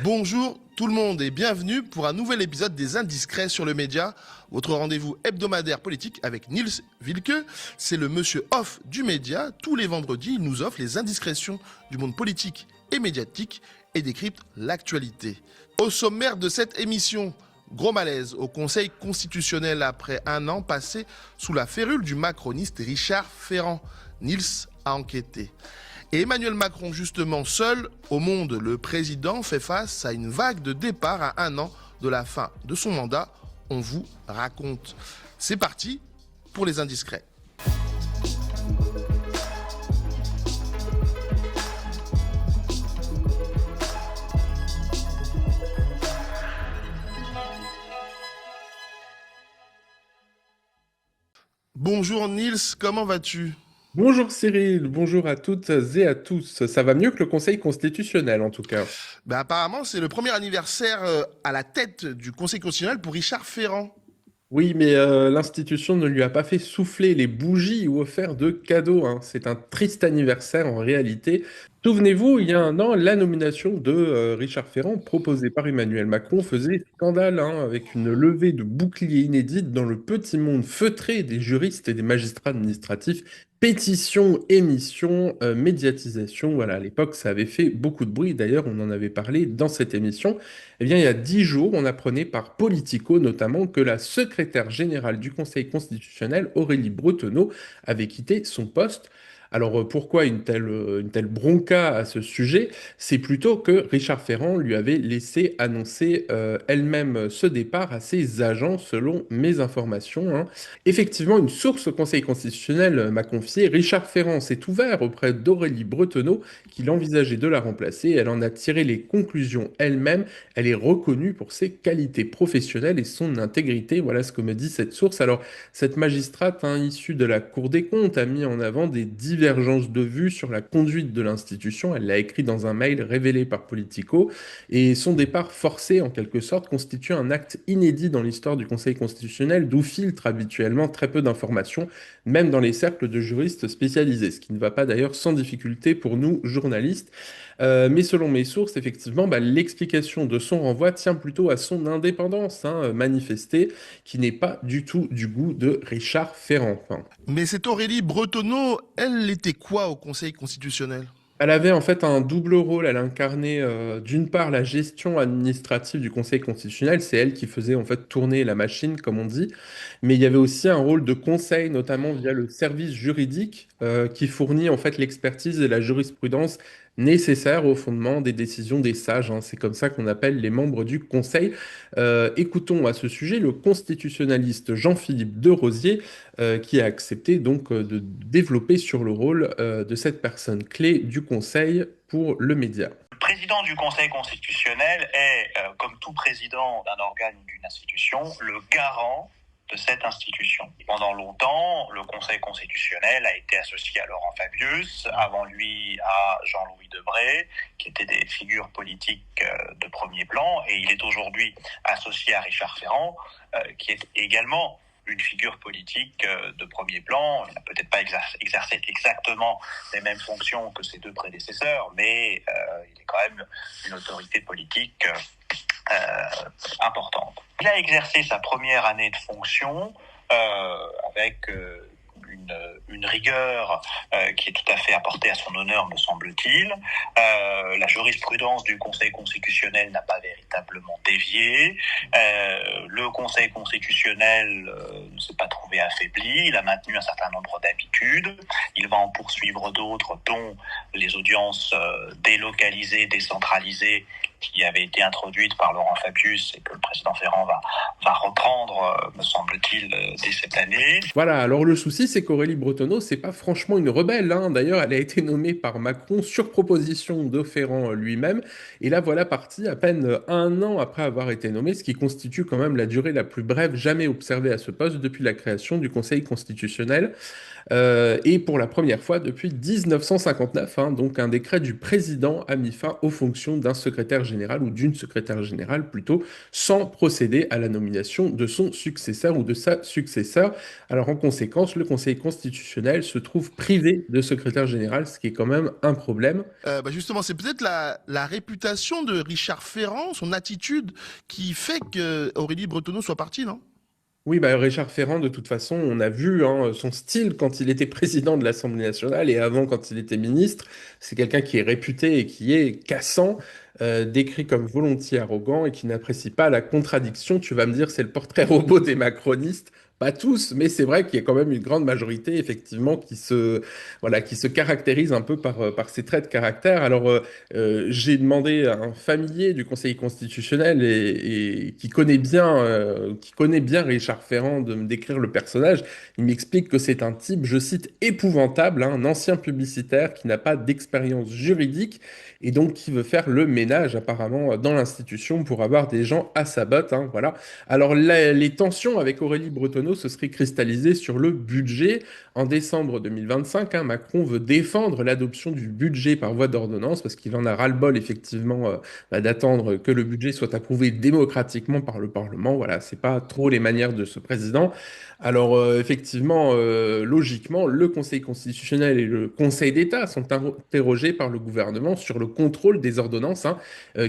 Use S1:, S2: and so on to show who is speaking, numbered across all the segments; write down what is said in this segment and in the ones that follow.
S1: Bonjour tout le monde et bienvenue pour un nouvel épisode des Indiscrets sur le média, votre rendez-vous hebdomadaire politique avec Niels Wilke. C'est le monsieur off du média. Tous les vendredis, il nous offre les indiscrétions du monde politique et médiatique et décrypte l'actualité. Au sommaire de cette émission, gros malaise au Conseil constitutionnel après un an passé sous la férule du macroniste Richard Ferrand. Niels a enquêté. Et Emmanuel Macron, justement seul au monde, le président fait face à une vague de départ à un an de la fin de son mandat. On vous raconte. C'est parti pour les indiscrets. Bonjour Niels, comment vas-tu ?
S2: Bonjour Cyril, bonjour à toutes et à tous. Ça va mieux que le Conseil constitutionnel en tout cas.
S1: Apparemment, c'est le premier anniversaire à la tête du Conseil constitutionnel pour Richard Ferrand.
S2: Oui, mais l'institution ne lui a pas fait souffler les bougies ou offert de cadeaux, hein. C'est un triste anniversaire en réalité. Souvenez-vous, il y a un an, la nomination de Richard Ferrand, proposée par Emmanuel Macron, faisait scandale, hein, avec une levée de boucliers inédite dans le petit monde feutré des juristes et des magistrats administratifs. Pétition, émission, médiatisation, voilà, à l'époque, ça avait fait beaucoup de bruit. D'ailleurs, on en avait parlé dans cette émission. Eh bien, il y a 10 jours, on apprenait par Politico notamment que la secrétaire générale du Conseil constitutionnel, Aurélie Bretonnot, avait quitté son poste. Alors pourquoi une telle bronca à ce sujet? C'est plutôt que Richard Ferrand lui avait laissé annoncer elle-même ce départ à ses agents, selon mes informations, hein. Effectivement, une source au Conseil constitutionnel m'a confié, Richard Ferrand s'est ouvert auprès d'Aurélie Bretonnot, qu'il envisageait de la remplacer. Elle en a tiré les conclusions elle-même. Elle est reconnue pour ses qualités professionnelles et son intégrité. Voilà ce que me dit cette source. Alors, cette magistrate, hein, issue de la Cour des comptes, a mis en avant des divergences de vues sur la conduite de l'institution. Elle l'a écrit dans un mail révélé par Politico. Et son départ forcé, en quelque sorte, constitue un acte inédit dans l'histoire du Conseil constitutionnel, d'où filtre habituellement très peu d'informations, même dans les cercles de juristes spécialisés, ce qui ne va pas d'ailleurs sans difficulté pour nous, journalistes. Mais selon mes sources, effectivement, l'explication de son renvoi tient plutôt à son indépendance, hein, manifestée, qui n'est pas du tout du goût de Richard Ferrand. Enfin,
S1: Mais cette Aurélie Bretonnot, elle était quoi au Conseil constitutionnel ?
S2: elle avait en fait un double rôle. Elle incarnait d'une part la gestion administrative du Conseil constitutionnel, c'est elle qui faisait en fait tourner la machine, comme on dit, mais il y avait aussi un rôle de conseil, notamment via le service juridique qui fournit en fait l'expertise et la jurisprudence nécessaires au fondement des décisions des sages, hein. C'est comme ça qu'on appelle les membres du Conseil. Écoutons à ce sujet le constitutionnaliste Jean-Philippe Derosier qui a accepté donc de développer sur le rôle de cette personne clé du Conseil pour le média.
S3: Le président du Conseil constitutionnel est, comme tout président d'un organe ou d'une institution, le garant de cette institution. Pendant longtemps, le Conseil constitutionnel a été associé à Laurent Fabius, avant lui à Jean-Louis Debré, qui étaient des figures politiques de premier plan, et il est aujourd'hui associé à Richard Ferrand, qui est également une figure politique de premier plan. Il n'a peut-être pas exercé exactement les mêmes fonctions que ses deux prédécesseurs, mais il est quand même une autorité politique importante. Il a exercé sa première année de fonction avec une rigueur qui est tout à fait apportée à son honneur, me semble-t-il. La jurisprudence du Conseil constitutionnel n'a pas véritablement dévié. Le Conseil constitutionnel ne s'est pas trouvé affaibli. Il a maintenu un certain nombre d'habitudes. Il va en poursuivre d'autres, dont les audiences délocalisées, décentralisées, qui avaient été introduites par Laurent Fabius et que le président Ferrand va reprendre, me semble-t-il, dès cette année.
S2: Voilà, alors le souci, c'est qu'Aurélie Bretonnot, c'est pas franchement une rebelle, hein. D'ailleurs, elle a été nommée par Macron sur proposition de Ferrand lui-même. Et là, voilà partie à peine un an après avoir été nommée, ce qui constitue quand même la durée la plus brève jamais observée à ce poste depuis la création du Conseil constitutionnel. Et pour la première fois depuis 1959, hein, donc un décret du président a mis fin aux fonctions d'un secrétaire général ou d'une secrétaire générale plutôt, sans procéder à la nomination de son successeur ou de sa successeur. Alors en conséquence, le Conseil constitutionnel se trouve privé de secrétaire général, ce qui est quand même un problème.
S1: Justement, c'est peut-être la réputation de Richard Ferrand, son attitude, qui fait que Aurélie Bretonneau soit partie, non?
S2: Oui, bah, Richard Ferrand, de toute façon, on a vu son style quand il était président de l'Assemblée nationale et avant quand il était ministre. C'est quelqu'un qui est réputé et qui est cassant, décrit comme volontiers arrogant et qui n'apprécie pas la contradiction. Tu vas me dire, c'est le portrait robot des macronistes. Pas tous, mais c'est vrai qu'il y a quand même une grande majorité, effectivement, voilà, qui se caractérise un peu par ces traits de caractère. Alors, j'ai demandé à un familier du Conseil constitutionnel et qui connaît bien Richard Ferrand de me décrire le personnage. Il m'explique que c'est un type, je cite, épouvantable, hein, un ancien publicitaire qui n'a pas d'expérience juridique et donc qui veut faire le ménage apparemment dans l'institution pour avoir des gens à sa botte, hein, voilà. Alors les tensions avec Aurélie Bretonneau se seraient cristallisées sur le budget. En décembre 2025, hein, Macron veut défendre l'adoption du budget par voie d'ordonnance parce qu'il en a ras-le-bol effectivement d'attendre que le budget soit approuvé démocratiquement par le Parlement. Voilà, c'est pas trop les manières de ce président. Alors effectivement, logiquement, le Conseil constitutionnel et le Conseil d'État sont interrogés par le gouvernement sur le contrôle des ordonnances, hein.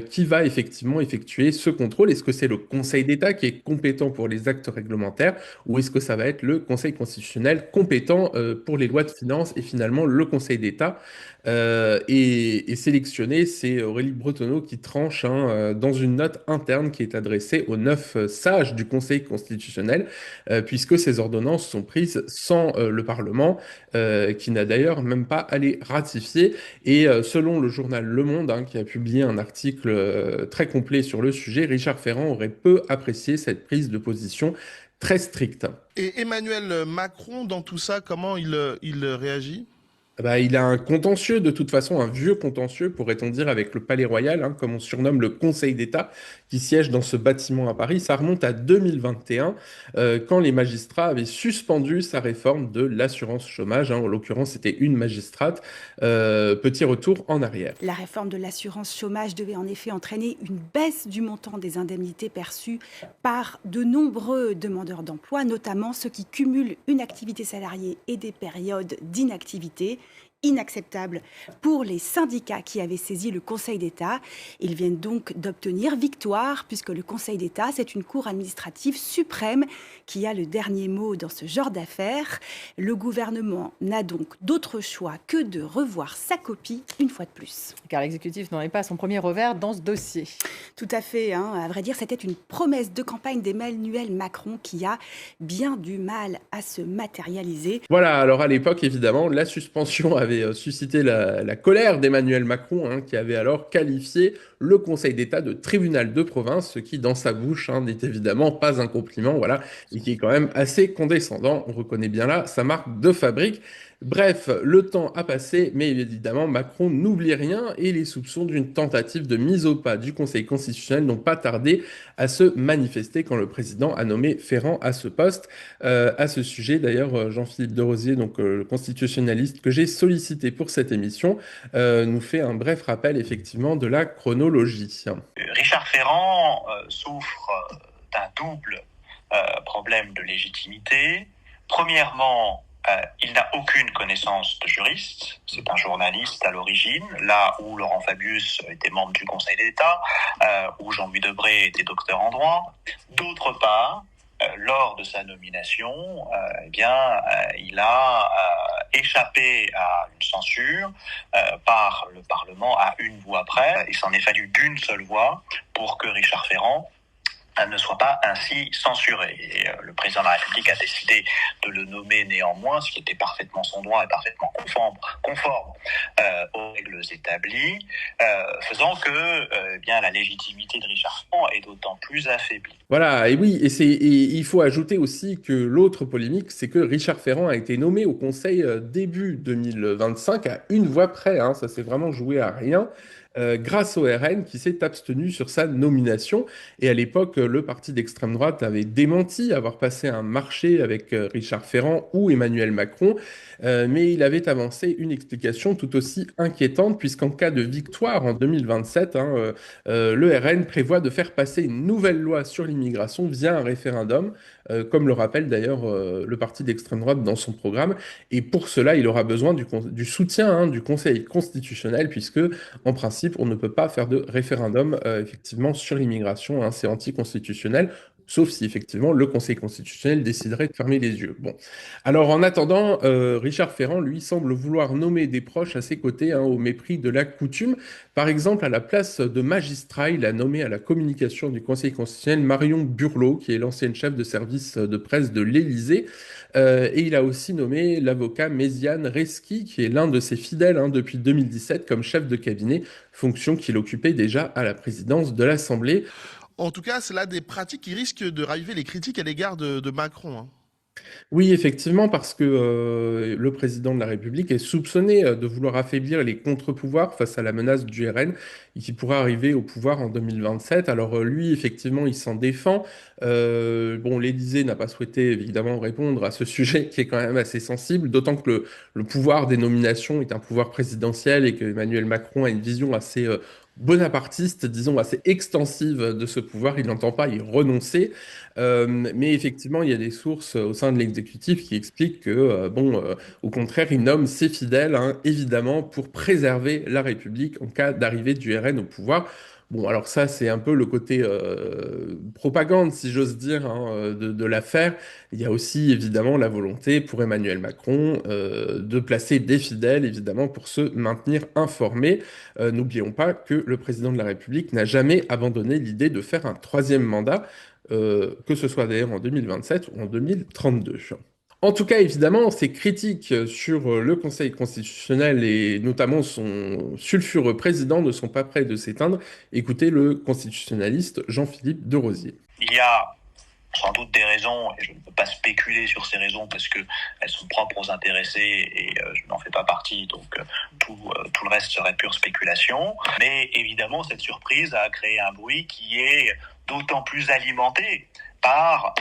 S2: Qui va effectivement effectuer ce contrôle? Est-ce que c'est le Conseil d'État qui est compétent pour les actes réglementaires ou est-ce que ça va être le Conseil constitutionnel compétent pour les lois de finances et finalement le Conseil d'État et sélectionné, c'est Aurélie Bretonneau qui tranche, hein, dans une note interne qui est adressée aux 9 sages du Conseil constitutionnel, puisque ces ordonnances sont prises sans le Parlement, qui n'a d'ailleurs même pas à les ratifier. Et selon le journal Le Monde, hein, qui a publié un article très complet sur le sujet, Richard Ferrand aurait peu apprécié cette prise de position très stricte.
S1: Et Emmanuel Macron, dans tout ça, comment il réagit?
S2: Bah, il a un contentieux, de toute façon, un vieux contentieux, pourrait-on dire, avec le Palais Royal, hein, comme on surnomme le Conseil d'État, qui siège dans ce bâtiment à Paris. Ça remonte à 2021, quand les magistrats avaient suspendu sa réforme de l'assurance chômage, hein. En l'occurrence, c'était une magistrate. Petit retour en arrière.
S4: La réforme de l'assurance chômage devait en effet entraîner une baisse du montant des indemnités perçues par de nombreux demandeurs d'emploi, notamment ceux qui cumulent une activité salariée et des périodes d'inactivité. Inacceptable pour les syndicats qui avaient saisi le Conseil d'État. Ils viennent donc d'obtenir victoire puisque le Conseil d'État, c'est une cour administrative suprême qui a le dernier mot dans ce genre d'affaires. Le gouvernement n'a donc d'autre choix que de revoir sa copie une fois de plus.
S5: Car l'exécutif n'en est pas à son premier revers dans ce dossier.
S4: Tout à fait, hein. À vrai dire, c'était une promesse de campagne d'Emmanuel Macron qui a bien du mal à se matérialiser.
S2: Voilà, alors à l'époque, évidemment, la suspension avait suscité la colère d'Emmanuel Macron, hein, qui avait alors qualifié le Conseil d'État de tribunal de province, ce qui, dans sa bouche, hein, n'est évidemment pas un compliment, voilà, et qui est quand même assez condescendant. On reconnaît bien là sa marque de fabrique. Bref, le temps a passé, mais évidemment, Macron n'oublie rien et les soupçons d'une tentative de mise au pas du Conseil constitutionnel n'ont pas tardé à se manifester quand le président a nommé Ferrand à ce poste. À ce sujet, d'ailleurs, Jean-Philippe Derosier, donc le constitutionnaliste que j'ai sollicité pour cette émission, nous fait un bref rappel effectivement de la chronologie.
S3: Richard Ferrand souffre d'un double problème de légitimité. Premièrement, il n'a aucune connaissance de juriste. C'est un journaliste à l'origine, là où Laurent Fabius était membre du Conseil d'État, où Jean-Louis Debré était docteur en droit. D'autre part, lors de sa nomination, il a échappé à une censure par le Parlement à une voix près. Il s'en est fallu d'une seule voix pour que Richard Ferrand ne soit pas ainsi censuré. Et le président de la République a décidé de le nommer néanmoins, ce qui était parfaitement son droit et parfaitement conforme aux règles établies, faisant que la légitimité de Richard Ferrand est d'autant plus affaiblie.
S2: Voilà, et oui, et il faut ajouter aussi que l'autre polémique, c'est que Richard Ferrand a été nommé au Conseil début 2025 à une voix près, hein, ça s'est vraiment joué à rien. grâce au RN qui s'est abstenu sur sa nomination. Et à l'époque, le parti d'extrême droite avait démenti avoir passé un marché avec Richard Ferrand ou Emmanuel Macron, mais il avait avancé une explication tout aussi inquiétante, puisqu'en cas de victoire en 2027, le RN prévoit de faire passer une nouvelle loi sur l'immigration via un référendum, comme le rappelle d'ailleurs le parti d'extrême droite dans son programme. Et pour cela, il aura besoin du soutien du Conseil constitutionnel, puisque en principe, on ne peut pas faire de référendum effectivement sur l'immigration, hein, c'est anticonstitutionnel. Sauf si effectivement le Conseil constitutionnel déciderait de fermer les yeux. Bon, alors en attendant, Richard Ferrand, lui, semble vouloir nommer des proches à ses côtés, hein, au mépris de la coutume. Par exemple, à la place de magistrat, il a nommé à la communication du Conseil constitutionnel Marion Burlot, qui est l'ancienne chef de service de presse de l'Élysée. Et il a aussi nommé l'avocat Méziane Reski, qui est l'un de ses fidèles, hein, depuis 2017 comme chef de cabinet, fonction qu'il occupait déjà à la présidence de l'Assemblée.
S1: En tout cas, c'est là des pratiques qui risquent de raviver les critiques à l'égard de Macron, hein.
S2: Oui, effectivement, parce que le président de la République est soupçonné de vouloir affaiblir les contre-pouvoirs face à la menace du RN et qui pourrait arriver au pouvoir en 2027. Alors lui, effectivement, il s'en défend. Bon, l'Élysée n'a pas souhaité évidemment répondre à ce sujet qui est quand même assez sensible, d'autant que le pouvoir des nominations est un pouvoir présidentiel et que Emmanuel Macron a une vision assez bonapartiste, disons assez extensive de ce pouvoir. Il n'entend pas y renoncer. Mais effectivement, il y a des sources au sein de l'exécutif qui expliquent que, au contraire, il nomme ses fidèles, hein, évidemment, pour préserver la République en cas d'arrivée du RN au pouvoir. Bon, alors ça, c'est un peu le côté propagande, si j'ose dire, hein, de l'affaire. Il y a aussi, évidemment, la volonté pour Emmanuel Macron de placer des fidèles, évidemment, pour se maintenir informés. N'oublions pas que le président de la République n'a jamais abandonné l'idée de faire un troisième mandat, que ce soit d'ailleurs en 2027 ou en 2032. En tout cas, évidemment, ces critiques sur le Conseil constitutionnel et notamment son sulfureux président ne sont pas près de s'éteindre. Écoutez le constitutionnaliste Jean-Philippe de Rosier.
S3: Il y a sans doute des raisons, et je ne peux pas spéculer sur ces raisons parce qu'elles sont propres aux intéressés et je n'en fais pas partie, donc tout le reste serait pure spéculation. Mais évidemment, cette surprise a créé un bruit qui est d'autant plus alimenté par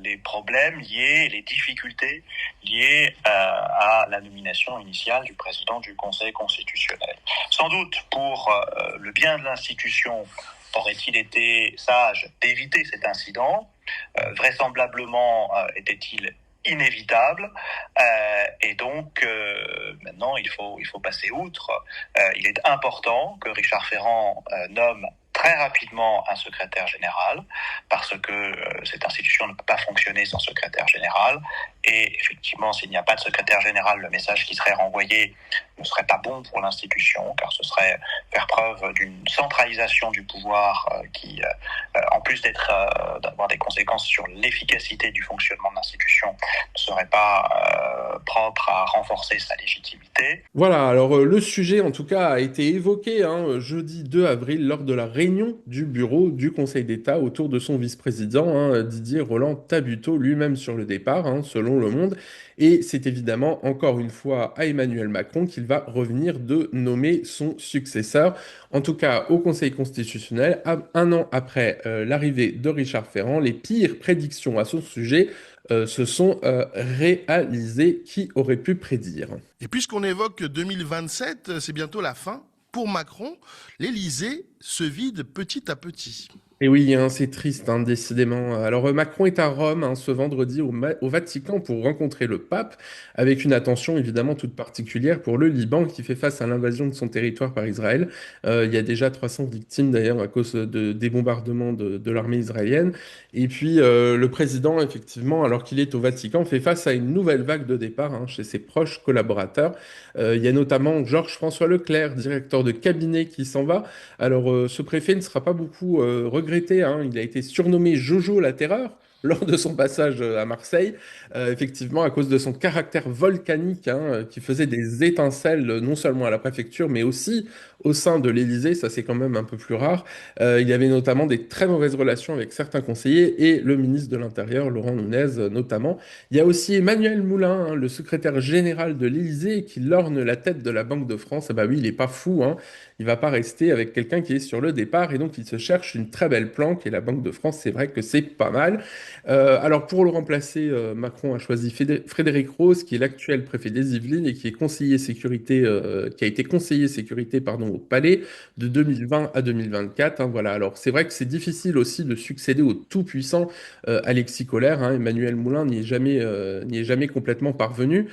S3: les problèmes liés, les difficultés liées à la nomination initiale du président du Conseil constitutionnel. Sans doute pour le bien de l'institution, aurait-il été sage d'éviter cet incident? Vraisemblablement était-il inévitable et donc maintenant il faut passer outre. Il est important que Richard Ferrand nomme très rapidement un secrétaire général parce que cette institution ne peut pas fonctionner sans secrétaire général et effectivement s'il n'y a pas de secrétaire général, le message qui serait renvoyé ne serait pas bon pour l'institution car ce serait faire preuve d'une centralisation du pouvoir qui en plus d'avoir des conséquences sur l'efficacité du fonctionnement de l'institution ne serait pas propre à renforcer sa légitimité.
S2: Voilà, alors le sujet en tout cas a été évoqué jeudi 2 avril lors de la réunion du bureau du Conseil d'État autour de son vice-président, Didier Roland-Tabuteau, lui-même sur le départ, selon Le Monde. Et c'est évidemment encore une fois à Emmanuel Macron qu'il va revenir de nommer son successeur. En tout cas, au Conseil constitutionnel, un an après l'arrivée de Richard Ferrand, les pires prédictions à son sujet se sont réalisées. Qui aurait pu prédire?
S1: Et puisqu'on évoque 2027, c'est bientôt la fin. Pour Macron, l'Élysée se vide petit à petit.
S2: Et oui, c'est triste, décidément. Alors Macron est à Rome ce vendredi au Vatican pour rencontrer le pape, avec une attention évidemment toute particulière pour le Liban qui fait face à l'invasion de son territoire par Israël. Il y a déjà 300 victimes d'ailleurs à cause des bombardements de l'armée israélienne. Et puis le président, effectivement, alors qu'il est au Vatican, fait face à une nouvelle vague de départ chez ses proches collaborateurs. Il y a notamment Georges-François Leclerc, directeur de cabinet, qui s'en va. Alors ce préfet ne sera pas beaucoup regretté, il a été surnommé Jojo la Terreur lors de son passage à Marseille, effectivement à cause de son caractère volcanique, hein, qui faisait des étincelles non seulement à la préfecture, mais aussi au sein de l'Élysée. Ça, c'est quand même un peu plus rare. Il y avait notamment des très mauvaises relations avec certains conseillers et le ministre de l'Intérieur, Laurent Nunez, notamment. Il y a aussi Emmanuel Moulin, hein, le secrétaire général de l'Élysée, qui lorne la tête de la Banque de France. Ah bah oui, il est pas fou, hein. Il va pas rester avec quelqu'un qui est sur le départ, et donc il se cherche une très belle planque. Et la Banque de France, c'est vrai que c'est pas mal. Alors pour le remplacer, Macron a choisi Frédéric Rose, qui est l'actuel préfet des Yvelines et qui est conseiller sécurité, qui a été conseiller sécurité, pardon, au Palais de 2020 à 2024, hein, voilà. Alors c'est vrai que c'est difficile aussi de succéder au tout-puissant Alexis Collère, hein. Emmanuel Moulin n'y est jamais complètement parvenu,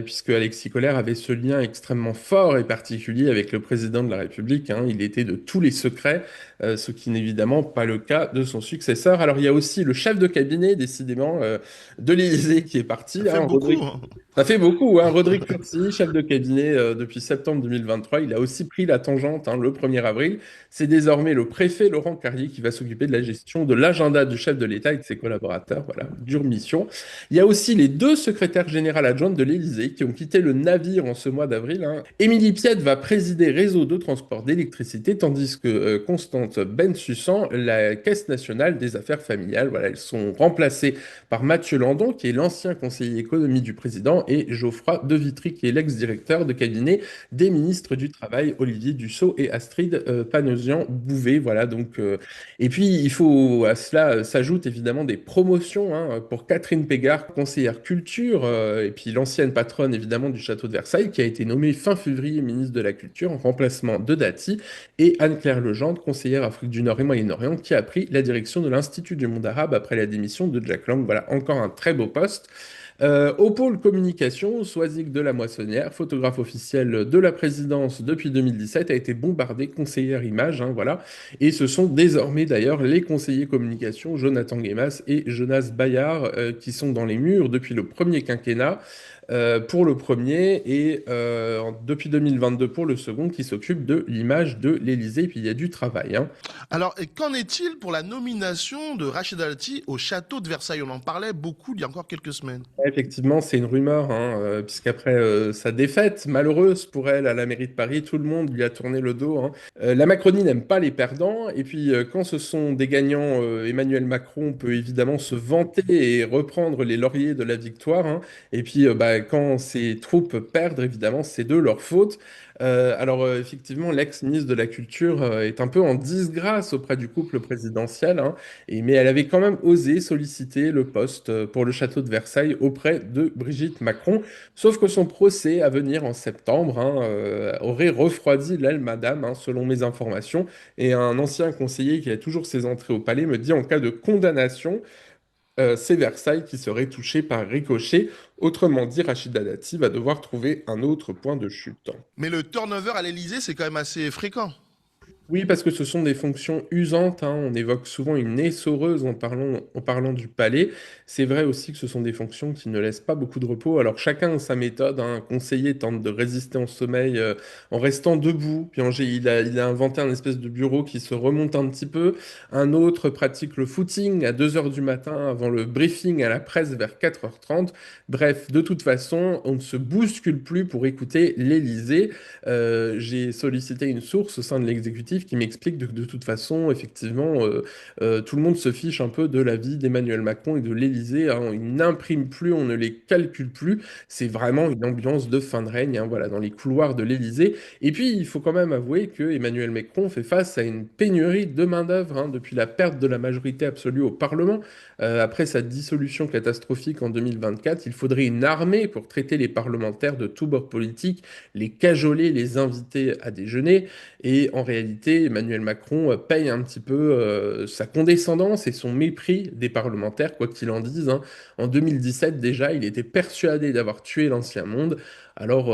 S2: puisque Alexis Collère avait ce lien extrêmement fort et particulier avec le président de la République, hein. Il était de tous les secrets, ce qui n'est évidemment pas le cas de son successeur. Alors il y a aussi le chef de cabinet, décidément, de l'Élysée qui est
S1: Ça
S2: parti,
S1: fait
S2: hein,
S1: beaucoup, hein.
S2: ça fait beaucoup, hein. Rodrigue Cursi, chef de cabinet depuis septembre 2023, il a aussi pris la tangente, hein, le 1er avril. C'est désormais le préfet Laurent Carrier qui va s'occuper de la gestion de l'agenda du chef de l'État et de ses collaborateurs. Voilà, dure mission. Il y a aussi les deux secrétaires généraux adjointes de l'Élysée qui ont quitté le navire en ce mois d'avril, hein. Émilie Piette va présider Réseau de transport d'électricité, tandis que Constance Bensussan, la Caisse nationale des affaires familiales. Voilà, elles sont remplacées par Mathieu Landon, qui est l'ancien conseiller économie du président, et Geoffroy De Vitry, qui est l'ex-directeur de cabinet des ministres du Travail, Olivier Dussopt et Astrid Panosyan-Bouvet. Voilà, donc, et puis, à cela s'ajoutent évidemment des promotions, hein, pour Catherine Pégard, conseillère culture, et puis l'ancienne patronne évidemment du château de Versailles, qui a été nommée fin février ministre de la Culture en remplacement de Dati, et Anne-Claire Legendre, conseillère Afrique du Nord et Moyen-Orient, qui a pris la direction de l'Institut du monde arabe après la démission de Jack Lang. Voilà, encore un très beau poste. Au pôle communication, Soisic de la Moissonnière, photographe officiel de la présidence depuis 2017, a été bombardé conseillère image, hein, voilà. Et ce sont désormais d'ailleurs les conseillers communication, Jonathan Guémas et Jonas Bayard, qui sont dans les murs depuis le premier quinquennat. Pour le premier et depuis 2022 pour le second, qui s'occupe de l'image de l'Élysée. Puis il y a du travail, hein.
S1: Alors, et qu'en est-il pour la nomination de Rachida Dati au château de Versailles? On en parlait beaucoup il y a encore quelques semaines.
S2: Ouais, effectivement, c'est une rumeur, hein, puisqu'après sa défaite malheureuse pour elle à la mairie de Paris, tout le monde lui a tourné le dos, hein. La Macronie n'aime pas les perdants, et puis quand ce sont des gagnants, Emmanuel Macron peut évidemment se vanter et reprendre les lauriers de la victoire, hein. Et puis bah, quand ses troupes perdent, évidemment, c'est de leur faute. Effectivement, l'ex-ministre de la Culture est un peu en disgrâce auprès du couple présidentiel, hein. Mais elle avait quand même osé solliciter le poste pour le château de Versailles auprès de Brigitte Macron. Sauf que son procès à venir en septembre, hein, aurait refroidi l'aile madame, hein, selon mes informations. Et un ancien conseiller qui a toujours ses entrées au palais me dit en cas de condamnation, c'est Versailles qui serait touché par ricochet. Autrement dit, Rachida Dati va devoir trouver un autre point de chute.
S1: Mais le turnover à l'Élysée, c'est quand même assez fréquent.
S2: Oui, parce que ce sont des fonctions usantes, hein. On évoque souvent une essoreuse en parlant du palais. C'est vrai aussi que ce sont des fonctions qui ne laissent pas beaucoup de repos. Alors chacun a sa méthode, hein. Un conseiller tente de résister en sommeil en restant debout. Puis il a inventé un espèce de bureau qui se remonte un petit peu. Un autre pratique le footing à 2 heures du matin avant le briefing à la presse vers 4h30. Bref, de toute façon, on ne se bouscule plus pour écouter l'Élysée. J'ai sollicité une source au sein de l'exécutif qui m'explique de toute façon, effectivement, tout le monde se fiche un peu de la vie d'Emmanuel Macron et de l'Élysée, hein. Ils n'impriment plus, on ne les calcule plus. C'est vraiment une ambiance de fin de règne, hein, voilà, dans les couloirs de l'Élysée. Et puis, il faut quand même avouer que Emmanuel Macron fait face à une pénurie de main-d'œuvre, hein, depuis la perte de la majorité absolue au Parlement. Après sa dissolution catastrophique en 2024, il faudrait une armée pour traiter les parlementaires de tous bords politiques, les cajoler, les inviter à déjeuner. Et en réalité, Emmanuel Macron paye un petit peu sa condescendance et son mépris des parlementaires, quoi qu'il en dise, hein. En 2017, déjà, il était persuadé d'avoir tué l'ancien monde. Alors,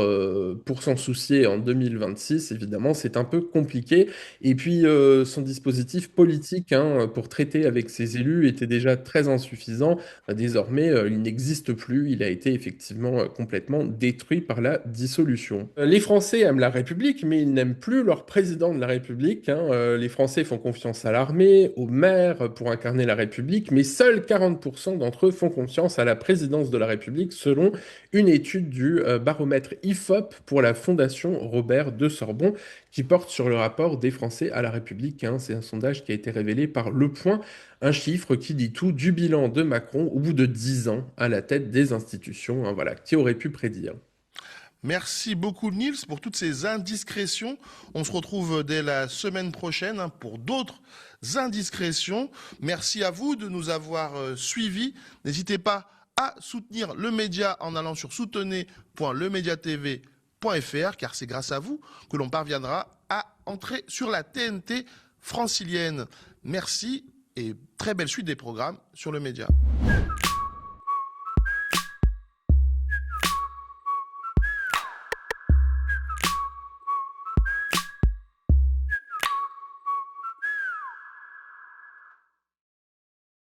S2: pour s'en soucier en 2026, évidemment, c'est un peu compliqué. Et puis, son dispositif politique, hein, pour traiter avec ses élus était déjà très insuffisant. Désormais, il n'existe plus. Il a été effectivement complètement détruit par la dissolution. Les Français aiment la République, mais ils n'aiment plus leur président de la République, hein. Les Français font confiance à l'armée, aux maires pour incarner la République, mais seuls 40% d'entre eux font confiance à la présidence de la République, selon une étude du baromètre IFOP pour la Fondation Robert de Sorbon, qui porte sur le rapport des Français à la République, hein. C'est un sondage qui a été révélé par Le Point, un chiffre qui dit tout du bilan de Macron au bout de 10 ans à la tête des institutions, hein, voilà, qui aurait pu prédire.
S1: Merci beaucoup Niels pour toutes ces indiscrétions. On se retrouve dès la semaine prochaine pour d'autres indiscrétions. Merci à vous de nous avoir suivis. N'hésitez pas à soutenir le média en allant sur soutenez.lemediatv.fr car c'est grâce à vous que l'on parviendra à entrer sur la TNT francilienne. Merci et très belle suite des programmes sur le média.